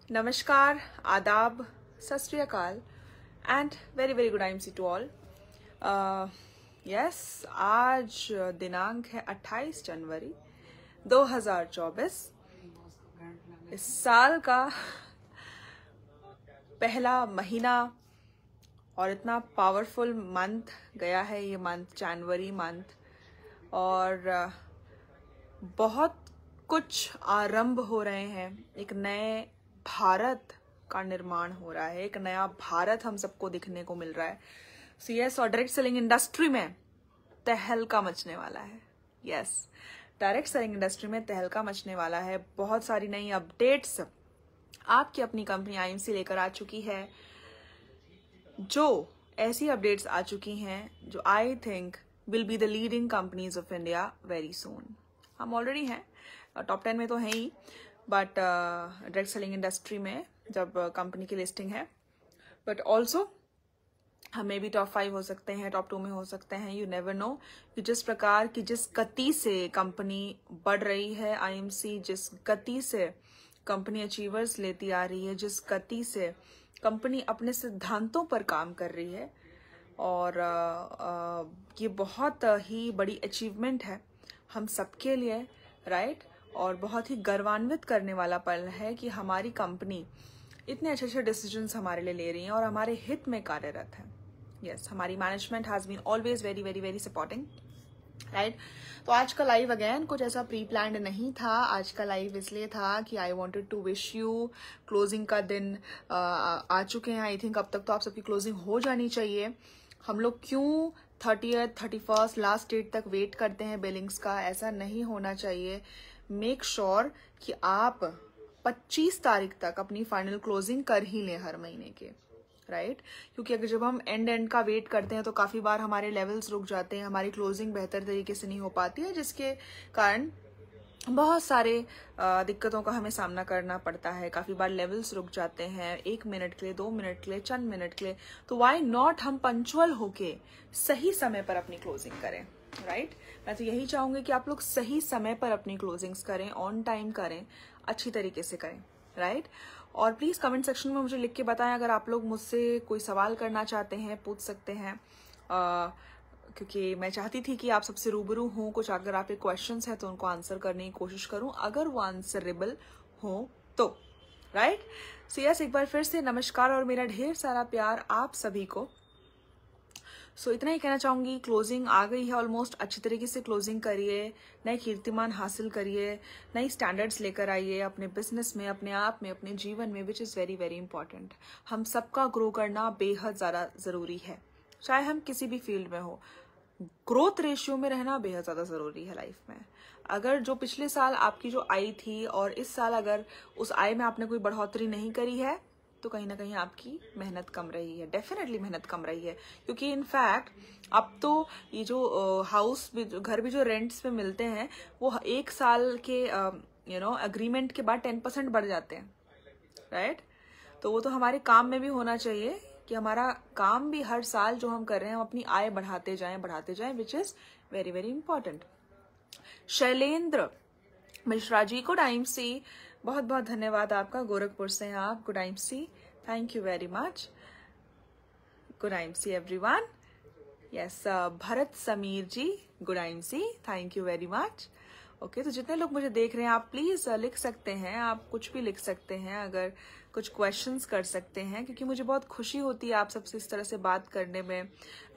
नमस्कार, आदाब, सत श्री अकाल and very very good time see to all. Yes, आज दिनांक है 28 जनवरी 2024। इस साल का पहला महीना और इतना पावरफुल मंथ गया है ये मंथ, जनवरी मंथ, और बहुत कुछ आरंभ हो रहे हैं। एक नए भारत का निर्माण हो रहा है, एक नया भारत हम सबको दिखने को मिल रहा है। सीएस और डायरेक्ट सेलिंग इंडस्ट्री में तहलका मचने वाला है। यस, डायरेक्ट सेलिंग इंडस्ट्री में तहलका मचने वाला है। बहुत सारी नई अपडेट्स आपकी अपनी कंपनी आईएमसी लेकर आ चुकी है, जो ऐसी अपडेट्स आ चुकी हैं जो I think will be the leading companies of India very soon. हम ऑलरेडी हैं, टॉप 10 में तो हैं ही, बट डायरेक्ट सेलिंग इंडस्ट्री में जब कंपनी की लिस्टिंग है, बट ऑल्सो हमें भी टॉप 5 हो सकते हैं, टॉप 2 में हो सकते हैं। यू नेवर नो कि जिस प्रकार की, जिस गति से कंपनी बढ़ रही है, आईएमसी जिस गति से कंपनी अचीवर्स लेती आ रही है, जिस गति से कंपनी अपने सिद्धांतों पर काम कर रही है, और ये बहुत ही बड़ी अचीवमेंट है हम सबके लिए, राइट? और बहुत ही गर्वान्वित करने वाला पल है कि हमारी कंपनी इतने अच्छे अच्छे डिसीजंस हमारे लिए ले रही है और हमारे हित में कार्यरत है। यस, हमारी management has been always very very very supporting, right? तो आज का लाइव अगेन कुछ ऐसा प्री प्लान्ड नहीं था। आज का लाइव इसलिए था कि I wanted to wish you, closing का दिन आ चुके हैं। आई थिंक अब तक तो आप सबकी क्लोजिंग हो जानी चाहिए। हम लोग क्यों 30th 31st लास्ट डेट तक वेट करते हैं बिलिंग्स का? ऐसा नहीं होना चाहिए। मेक श्योर कि आप 25 तारीख तक अपनी फाइनल क्लोजिंग कर ही लें हर महीने के, राइट? क्योंकि अगर जब हम एंड का वेट करते हैं तो काफी बार हमारे लेवल्स रुक जाते हैं, हमारी क्लोजिंग बेहतर तरीके से नहीं हो पाती है, जिसके कारण बहुत सारे दिक्कतों का हमें सामना करना पड़ता है। काफी बार लेवल्स रुक जाते हैं 1 मिनट के लिए, 2 मिनट के लिए, चंद मिनट के लिए। तो व्हाई नॉट हम पंक्चुअल होके सही समय पर अपनी क्लोजिंग करें, राइट? मैं तो यही चाहूंगी कि आप लोग सही समय पर अपनी क्लोजिंग्स करें, ऑन टाइम करें, अच्छी तरीके से करें, राइट? और प्लीज कमेंट सेक्शन में मुझे लिख के बताएं, अगर आप लोग मुझसे कोई सवाल करना चाहते हैं पूछ सकते हैं, क्योंकि मैं चाहती थी कि आप सबसे रूबरू हूँ। कुछ अगर आपके क्वेश्चंस हैं तो उनको आंसर करने की कोशिश करूं, अगर वो आंसरेबल हो तो, राइट? सो यस, एक बार फिर से नमस्कार और मेरा ढेर सारा प्यार आप सभी को। सो इतना ही कहना चाहूंगी, क्लोजिंग आ गई है ऑलमोस्ट। अच्छी तरीके से क्लोजिंग करिए, नए कीर्तिमान हासिल करिए, नई स्टैंडर्ड्स लेकर आइए अपने बिजनेस में, अपने आप में, अपने जीवन में, which is very very important. हम सबका ग्रो करना बेहद ज़्यादा ज़रूरी है, चाहे हम किसी भी फील्ड में हो। ग्रोथ रेशियो में रहना बेहद ज़्यादा ज़रूरी है लाइफ में। अगर जो पिछले साल आपकी जो आय थी और इस साल अगर उस आय में आपने कोई बढ़ोतरी नहीं करी है, तो कहीं ना कहीं आपकी मेहनत कम रही है, डेफिनेटली मेहनत कम रही है। क्योंकि इनफैक्ट अब तो ये जो हाउस भी, घर भी जो रेंट्स पे मिलते हैं, वो 1 साल के अग्रीमेंट के बाद 10% बढ़ जाते हैं, राइट? तो वो तो हमारे काम में भी होना चाहिए कि हमारा काम भी हर साल जो हम कर रहे हैं, हम अपनी आय बढ़ाते जाएं, which is very very important. Shailendra Mishra ji, good IMC, बहुत बहुत धन्यवाद आपका। गोरखपुर से हैं आप, good IMC, thank you very much, good IMC everyone. Yes, Bharat Sameer ji, good IMC, thank you very much. Okay, तो जितने लोग मुझे देख रहे हैं आप प्लीज लिख सकते हैं, आप कुछ भी लिख सकते हैं, अगर कुछ क्वेश्चंस कर सकते हैं, क्योंकि मुझे बहुत खुशी होती है आप सबसे इस तरह से बात करने में,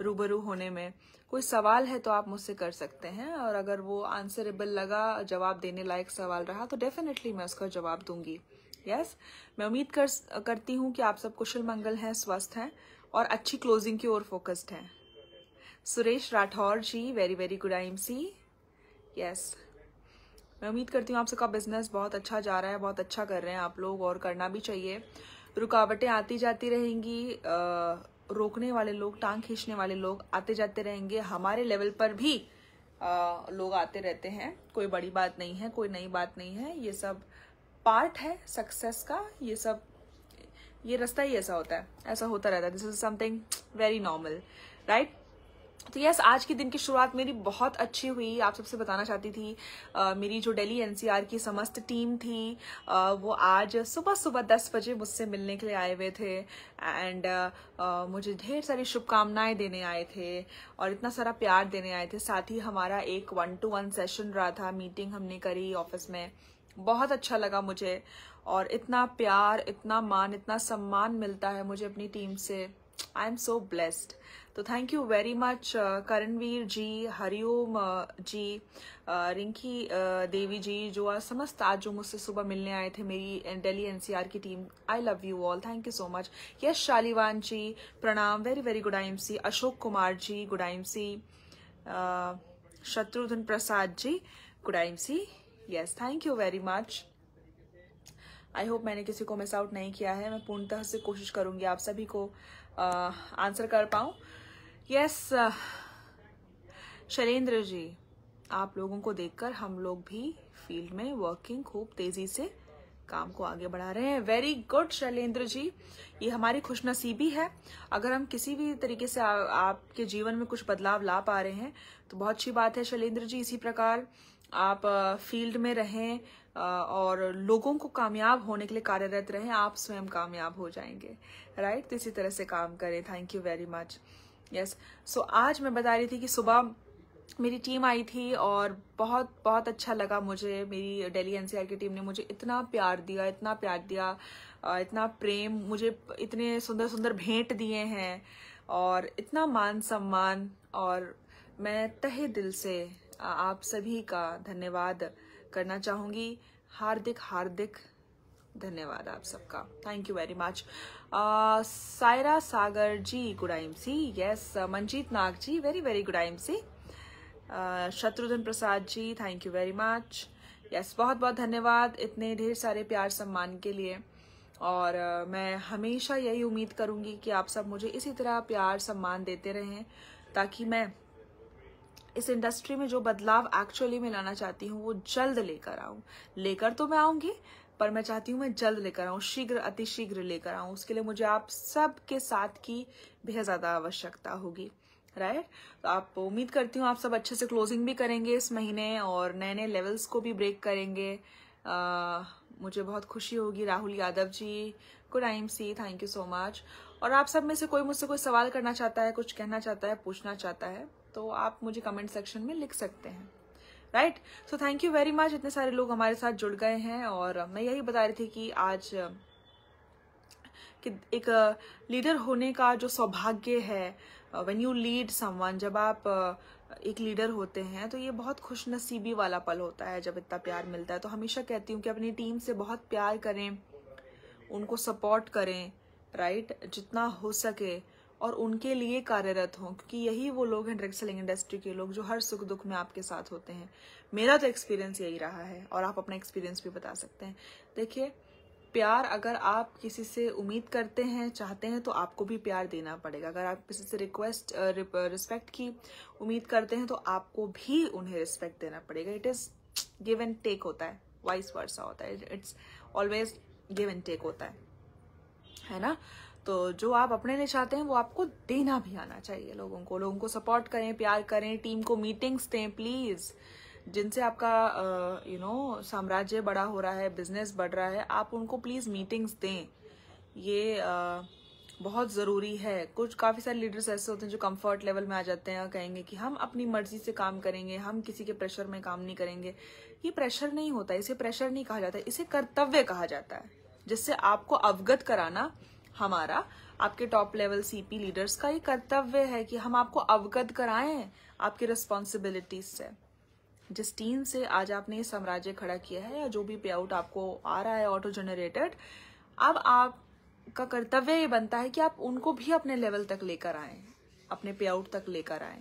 रूबरू होने में। कोई सवाल है तो आप मुझसे कर सकते हैं, और अगर वो आंसरेबल लगा, जवाब देने लायक सवाल रहा, तो डेफिनेटली मैं उसका जवाब दूंगी। यस, मैं उम्मीद करती हूँ कि आप सब कुशल मंगल हैं, स्वस्थ हैं और अच्छी क्लोजिंग की ओर फोकस्ड हैं। Suresh Rathore ji, very very good IMC. Yes, मैं उम्मीद करती हूँ आप सबका बिजनेस बहुत अच्छा जा रहा है, बहुत अच्छा कर रहे हैं आप लोग, और करना भी चाहिए। रुकावटें आती जाती रहेंगी, रोकने वाले लोग, टांग खींचने वाले लोग आते जाते रहेंगे। हमारे लेवल पर भी लोग आते रहते हैं, कोई बड़ी बात नहीं है, कोई नई बात नहीं है, ये सब पार्ट है सक्सेस का। ये सब, ये रास्ता ही ऐसा होता है, ऐसा होता रहता है। This is something very normal, right? तो यस, आज के दिन की शुरुआत मेरी बहुत अच्छी हुई। आप सबसे बताना चाहती थी, मेरी जो दिल्ली एनसीआर की समस्त टीम थी, वो आज सुबह सुबह 10 बजे मुझसे मिलने के लिए आए हुए थे एंड मुझे ढेर सारी शुभकामनाएं देने आए थे और इतना सारा प्यार देने आए थे। साथ ही हमारा एक 1-to-1 सेशन रहा था, मीटिंग हमने करी ऑफिस में, बहुत अच्छा लगा मुझे। और इतना प्यार, इतना मान, इतना सम्मान मिलता है मुझे अपनी टीम से। I am so blessed. तो thank you very much Karanveer ji, Hariom ji, Rinki Devi ji, जो आज समस्त आज जो मुझसे सुबह मिलने आए थे, मेरी दिल्ली एनसीआर की team. I love you all, thank you so much. Yes Shalivan ji, प्रणाम, very very good I M C. Ashok Kumar ji, good I M C. Shatrughan Prasad ji, good I M C. Yes, thank you very much. I hope मैंने किसी को मिस आउट नहीं किया है। मैं पूर्णतः से कोशिश करूंगी आप सभी को आंसर कर पाऊं। यस शैलेंद्र जी, आप लोगों को देखकर हम लोग भी फील्ड में वर्किंग खूब तेजी से काम को आगे बढ़ा रहे हैं। वेरी गुड शैलेंद्र जी, ये हमारी खुशनसीबी है। अगर हम किसी भी तरीके से आपके जीवन में कुछ बदलाव ला पा रहे हैं तो बहुत अच्छी बात है शैलेंद्र जी। इसी प्रकार आप फील्ड में रहें और लोगों को कामयाब होने के लिए कार्यरत रहें, आप स्वयं कामयाब हो जाएंगे, राइट? तो इसी तरह से काम करें। Thank you very much. Yes, so आज मैं बता रही थी कि सुबह मेरी टीम आई थी और बहुत बहुत अच्छा लगा मुझे। मेरी दिल्ली एनसीआर की टीम ने मुझे इतना प्यार दिया, इतना प्यार दिया, इतना प्रेम, मुझे इतने सुंदर सुंदर भेंट दिए हैं और इतना मान सम्मान। और मैं तहे दिल से आप सभी का धन्यवाद करना चाहूंगी। हार्दिक हार्दिक धन्यवाद आप सबका। Thank you very much. Saira Sagar ji, good I M C. Yes, Manjeet Nag ji, very very good I M C. Shatrughan Prasad ji, thank you very much. Yes, बहुत बहुत धन्यवाद इतने ढेर सारे प्यार सम्मान के लिए। और मैं हमेशा यही उम्मीद करूंगी कि आप सब मुझे इसी तरह प्यार सम्मान देते रहें, ताकि मैं इस इंडस्ट्री में जो बदलाव एक्चुअली मैं लाना चाहती हूँ वो जल्द लेकर आऊं। लेकर तो मैं आऊंगी, पर मैं चाहती हूँ मैं जल्द लेकर आऊं, शीघ्र, अति शीघ्र लेकर आऊं। उसके लिए मुझे आप सबके साथ की बेहद ज्यादा आवश्यकता होगी, राइट? तो आप उम्मीद करती हूँ आप सब अच्छे से क्लोजिंग भी करेंगे इस महीने और नए नए लेवल्स को भी ब्रेक करेंगे। मुझे बहुत खुशी होगी। Rahul Yadav ji, good I M C, thank you so much. और आप सब में से कोई मुझसे कोई सवाल करना चाहता है, कुछ कहना चाहता है, पूछना चाहता है, तो आप मुझे कमेंट सेक्शन में लिख सकते हैं, right? So thank you very much. इतने सारे लोग हमारे साथ जुड़ गए हैं और मैं यही बता रही थी कि आज कि एक लीडर होने का जो सौभाग्य है, व्हेन यू लीड समवन, जब आप एक लीडर होते हैं तो ये बहुत खुश नसीबी वाला पल होता है जब इतना प्यार मिलता है। तो हमेशा कहती हूँ कि अपनी टीम से बहुत प्यार करें, उनको सपोर्ट करें, राइट, जितना हो सके, और उनके लिए कार्यरत हों, क्योंकि यही वो लोग हैं, डायरेक्ट सेलिंग इंडस्ट्री के लोग, जो हर सुख दुख में आपके साथ होते हैं। मेरा तो एक्सपीरियंस यही रहा है और आप अपना एक्सपीरियंस भी बता सकते हैं। देखिए, प्यार अगर आप किसी से उम्मीद करते हैं, चाहते हैं, तो आपको भी प्यार देना पड़ेगा। अगर आप किसी से रिस्पेक्ट की उम्मीद करते हैं तो आपको भी उन्हें रिस्पेक्ट देना पड़ेगा। It is give and take होता है, वाइस वर्सा होता है, it's always give and take होता है ना? तो जो आप अपने लिए चाहते हैं वो आपको देना भी आना चाहिए। लोगों को सपोर्ट करें, प्यार करें, टीम को मीटिंग्स दें प्लीज, जिनसे आपका साम्राज्य बड़ा हो रहा है, बिजनेस बढ़ रहा है, आप उनको प्लीज मीटिंग्स दें। ये बहुत जरूरी है। काफी सारे लीडर्स ऐसे होते हैं जो कंफर्ट लेवल में आ जाते हैं और कहेंगे कि हम अपनी मर्जी से काम करेंगे, हम किसी के प्रेशर में काम नहीं करेंगे। ये प्रेशर नहीं होता, इसे प्रेशर नहीं कहा जाता, इसे कर्तव्य कहा जाता है, जिससे आपको अवगत कराना हमारा, आपके टॉप लेवल सीपी लीडर्स का ये कर्तव्य है कि हम आपको अवगत कराएं आपकी रिस्पॉन्सिबिलिटीज से। जिस टीम से आज आपने साम्राज्य खड़ा किया है, या जो भी पे आउट आपको आ रहा है ऑटो जनरेटेड, अब आपका कर्तव्य ये बनता है कि आप उनको भी अपने लेवल तक लेकर आए, अपने पे आउट तक लेकर आए,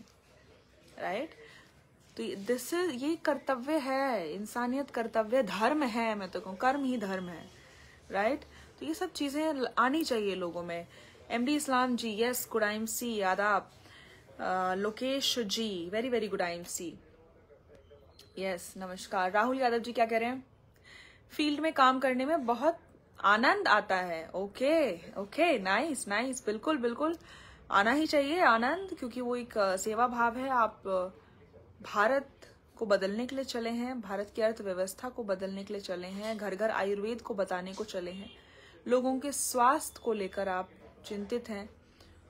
राइट? तो ये कर्तव्य है, इंसानियत कर्तव्य, धर्म है। मैं तो कहूँ कर्म ही धर्म है, राइट? तो ये सब चीजें आनी चाहिए लोगों में। एमडी इस्लाम जी, यस, गुड आइम सी, आदाब। लोकेश जी, very very good I M C, yes, नमस्कार। राहुल यादव जी क्या कह रहे हैं? फील्ड में काम करने में बहुत आनंद आता है। ओके, नाइस, बिल्कुल बिल्कुल आना ही चाहिए आनंद, क्योंकि वो एक सेवा भाव है। आप भारत को बदलने के लिए चले हैं, भारत की अर्थव्यवस्था को बदलने के लिए चले हैं, घर घर आयुर्वेद को बताने को चले हैं, लोगों के स्वास्थ्य को लेकर आप चिंतित हैं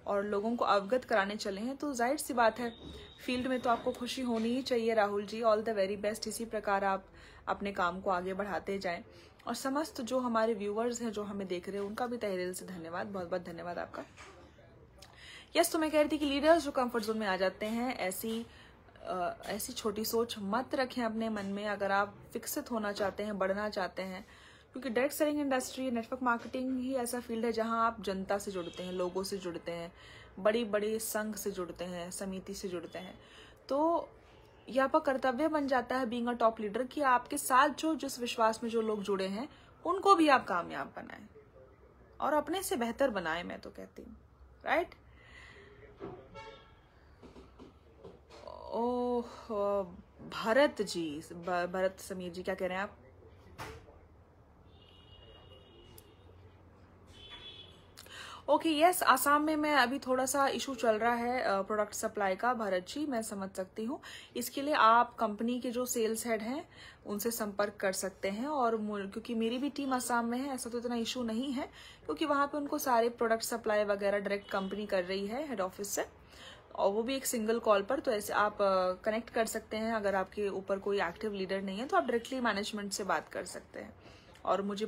और लोगों को अवगत कराने चले हैं, तो जाहिर सी बात है फील्ड में तो आपको खुशी होनी ही चाहिए। Rahul ji, all the very best. इसी प्रकार आप अपने काम को आगे बढ़ाते जाएं। और समस्त जो हमारे व्यूअर्स हैं जो हमें देख रहे हैं, उनका भी तहे दिल से धन्यवाद, बहुत बहुत धन्यवाद आपका। यस, तो मैं कह रही थी कि लीडर्स जो कंफर्ट जोन में आ जाते हैं, ऐसी छोटी सोच मत रखें अपने मन में। अगर आप विकसित होना चाहते हैं, बढ़ना चाहते हैं, क्योंकि direct selling industry, network marketing ही ऐसा फील्ड है जहां आप जनता से जुड़ते हैं, लोगों से जुड़ते हैं, बड़ी बड़ी संघ से जुड़ते हैं, समिति से जुड़ते हैं। तो यह आपका कर्तव्य बन जाता है बीइंग अ टॉप लीडर कि आपके साथ जो जिस विश्वास में जो लोग जुड़े हैं उनको भी आप कामयाब बनाएं और अपने से बेहतर बनाएं, मैं तो कहती हूँ, राइट। ओह भरत जी, भरत समीर जी, क्या कह रहे हैं आप? ओके यस, आसाम में मैं अभी थोड़ा सा इशू चल रहा है प्रोडक्ट सप्लाई का, भरत जी मैं समझ सकती हूँ। इसके लिए आप कंपनी के जो सेल्स हेड हैं उनसे संपर्क कर सकते हैं। और क्योंकि मेरी भी टीम आसाम में है, ऐसा तो इतना इशू नहीं है, क्योंकि वहां पे उनको सारे प्रोडक्ट सप्लाई वगैरह डायरेक्ट कंपनी कर रही है हेड ऑफिस से, और वो भी एक सिंगल कॉल पर। तो ऐसे आप कनेक्ट कर सकते हैं। अगर आपके ऊपर कोई एक्टिव लीडर नहीं है तो आप डायरेक्टली मैनेजमेंट से बात कर सकते हैं। और मुझे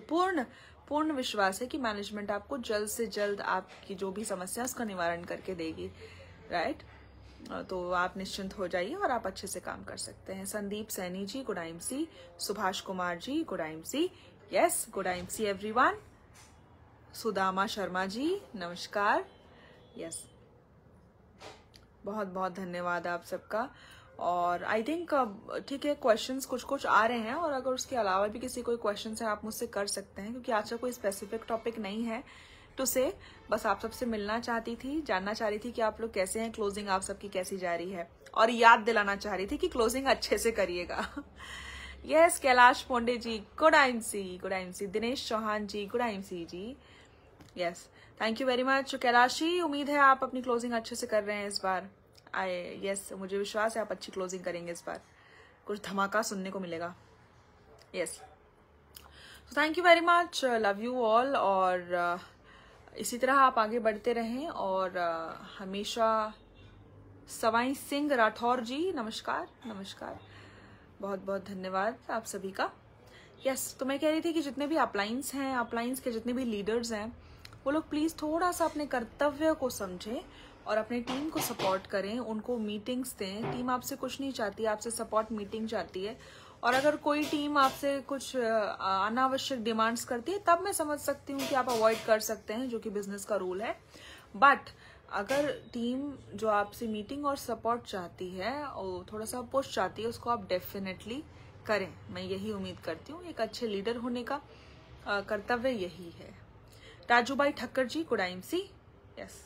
पूर्ण विश्वास है कि मैनेजमेंट आपको जल्द से जल्द आपकी जो भी समस्या है उसका निवारण करके देगी, राइट। तो आप निश्चिंत हो जाइए और आप अच्छे से काम कर सकते हैं। Sandeep Saini ji, good IMC। Subhash Kumar ji, good IMC। Yes, good IMC everyone. Sudama Sharma ji, नमस्कार। यस, बहुत बहुत धन्यवाद आप सबका। और आई थिंक ठीक है, क्वेश्चंस कुछ आ रहे हैं, और अगर उसके अलावा भी किसी कोई क्वेश्चन है आप मुझसे कर सकते हैं, क्योंकि आज का कोई स्पेसिफिक टॉपिक नहीं है टू से। बस आप सबसे मिलना चाहती थी, जानना चाह रही थी कि आप लोग कैसे हैं, क्लोजिंग आप सबकी कैसी जा रही है, और याद दिलाना चाह रही थी कि क्लोजिंग अच्छे से करिएगा। Yes, Kailash Ponde ji, good IMC, good IMC। Dinesh Chauhan ji, good IMC ji. Yes, thank you very much Kailash ji. उम्मीद है आप अपनी क्लोजिंग अच्छे से कर रहे हैं इस बार। यस, मुझे विश्वास है आप अच्छी क्लोजिंग करेंगे इस बार, कुछ धमाका सुनने को मिलेगा। Yes, thank you very much, love you all. और इसी तरह आप आगे बढ़ते रहें, और हमेशा। सवाई सिंह राठौर जी, नमस्कार नमस्कार, बहुत बहुत धन्यवाद आप सभी का। यस, तो मैं कह रही थी कि जितने भी अपलाइंस हैं, अपलाइंस के जितने भी लीडर्स हैं, वो लोग प्लीज थोड़ा सा अपने कर्तव्य को समझें और अपने टीम को सपोर्ट करें, उनको मीटिंग्स दें। टीम आपसे कुछ नहीं चाहती, आपसे सपोर्ट मीटिंग चाहती है। और अगर कोई टीम आपसे कुछ अनावश्यक डिमांड्स करती है, तब मैं समझ सकती हूँ कि आप अवॉइड कर सकते हैं, जो कि बिजनेस का रूल है। बट अगर टीम जो आपसे मीटिंग और सपोर्ट चाहती है और थोड़ा सा पुश चाहती है, उसको आप डेफिनेटली करें। मैं यही उम्मीद करती हूँ, एक अच्छे लीडर होने का कर्तव्य यही है। Raju bhai Thakkar ji, good IMC। Yes,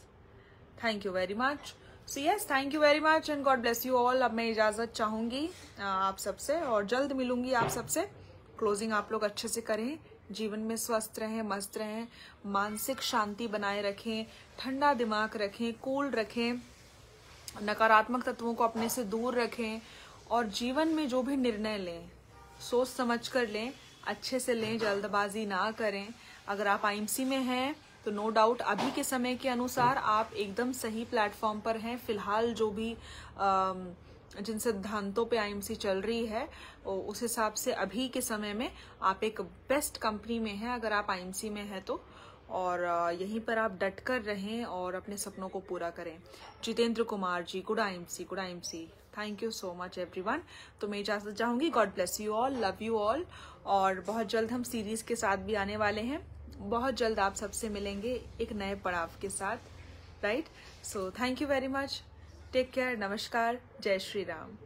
thank you very much. So yes, thank you very much and God bless you all. अब मैं इजाजत चाहूंगी आप सबसे, और जल्द मिलूंगी आप सबसे। क्लोजिंग आप लोग अच्छे से करें, जीवन में स्वस्थ रहें, मस्त रहें, मानसिक शांति बनाए रखें, ठंडा दिमाग रखें, कूल रखें, नकारात्मक तत्वों को अपने से दूर रखें, और जीवन में जो भी निर्णय लें सोच समझ कर लें, अच्छे से लें, जल्दबाजी ना करें। अगर आप IMC में हैं तो नो डाउट अभी के समय के अनुसार आप एकदम सही प्लेटफॉर्म पर हैं। फिलहाल जो भी जिन सिद्धांतों पे IMC चल रही है, उस हिसाब से अभी के समय में आप एक बेस्ट कंपनी में हैं, अगर आप IMC में हैं तो। और यहीं पर आप डट कर रहें और अपने सपनों को पूरा करें। Jitendra Kumar ji, good IMC, good IMC। Thank you so much everyone. तो मैं इजाजत चाहूंगी। God bless you all, love you all. और बहुत जल्द हम सीरीज के साथ भी आने वाले हैं, बहुत जल्द आप सबसे मिलेंगे एक नए पड़ाव के साथ, right. So thank you very much, take care, नमस्कार, जय श्री राम।